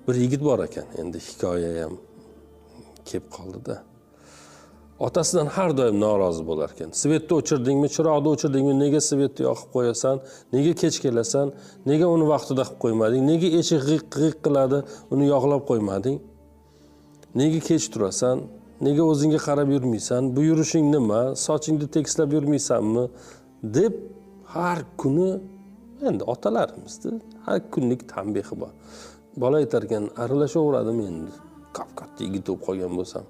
Bir yigit bor ekan, endi hikoya ham kelib qoldi-da. Otasidan har doim norozi bo'lar ekan. Svetni o'chirdingmi, chiroqni o'chirdingmi, nega svetni yoqib qo'yasan, nega kech kelasan, nega uni vaqtida qilib qo'ymading, nega eshik g'iq qiladi, uni yoqlab qo'ymading, nega kech turasan, nega o'zingga qarab yurmaysan, bu yurishing nima, sochingni tekislab yurmaysanmi deb har kuni, endi otalarimizda har kunlik tanbehi bor. Bola aytar ekan, aralashaveradimi endi, katta yigit bo'lib qolgan bo'lsam,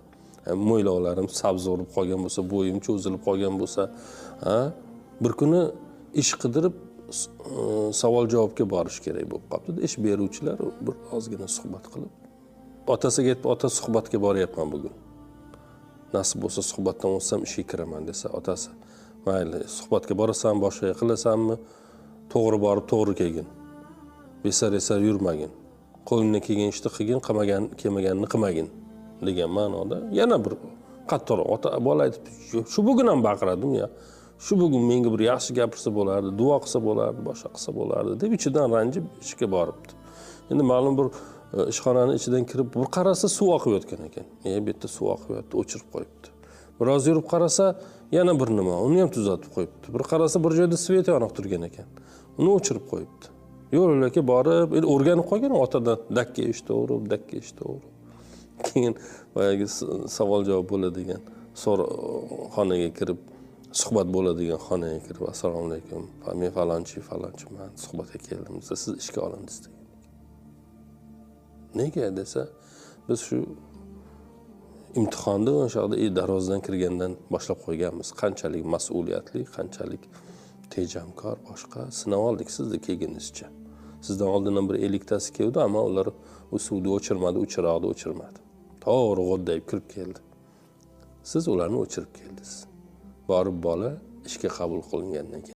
mo'ylovlarim sabz bo'lib qolgan bo'lsa, bo'yim cho'zilib qolgan bo'lsa, bir kuni ish qidirib savol javobga borish kerak bo'lib qolibdi. Ish beruvchilar bir ozgina suhbat qilib, otasiga aytib, ota suhbatga boryapman bugun. Nasib bo'lsa suhbatdan o'tsam ishga kiraman desa, otasi, mayli, suhbatga borasan, boshqa qilasanmi, to'g'ri borib to'g'ri kelgin. Besar yurmagin. Qo'lingdan kelgan ishni qilgin, kelmaganini qilmagin degan ma'noda yana bir qattiqroq ota bola aytib, shu bugun ham baqiradim ya. Shu bugun menga bir yaxshi gapirsa bo'lardi, duo qilsa bo'lardi, boshqa qilsa bo'lardi deb ichidan ranjib ishga boribdi. Endi ma'lum bir ishxonani ichidan kirib bir qarasa suv oqayotgan ekan. Bu yerda suv oqyapti, o'chirib qo'yibdi. Biroz yurib qarasa yana bir nima, uni ham tuzatib qo'yibdi. Bir qarasa bir joyda svet yoniq turgan ekan. Uni o'chirib qo'yibdi. Yo'llarga borib, o'rganib qolgan otadan dakka eshitaverib, dakka eshitaverib. Keyin boyagi savol javob bo'ladigan xonaga kirib, suhbat bo'ladigan xonaga kirib, assalomu alaykum, men falonchiman, suhbatga keldim. Siz ishga olindingiz degan. Nega desa, biz shu imtihonni o'sha darvozadan kirgandan boshlab qo'yganmiz. Qanchalik mas'uliyatli, qanchalik tejamkor, boshqa sinab oldik sizni kelganingizcha. Sizdan oldindan bir 50 tasi keldi, ammo ular u suvni o'chirmadi, chiroqni o'chirmadi. To'g'ri g'oddayib kirib keldi. Siz ularni o'chirib keldingiz. Borib bola ishga qabul qilingandan keyin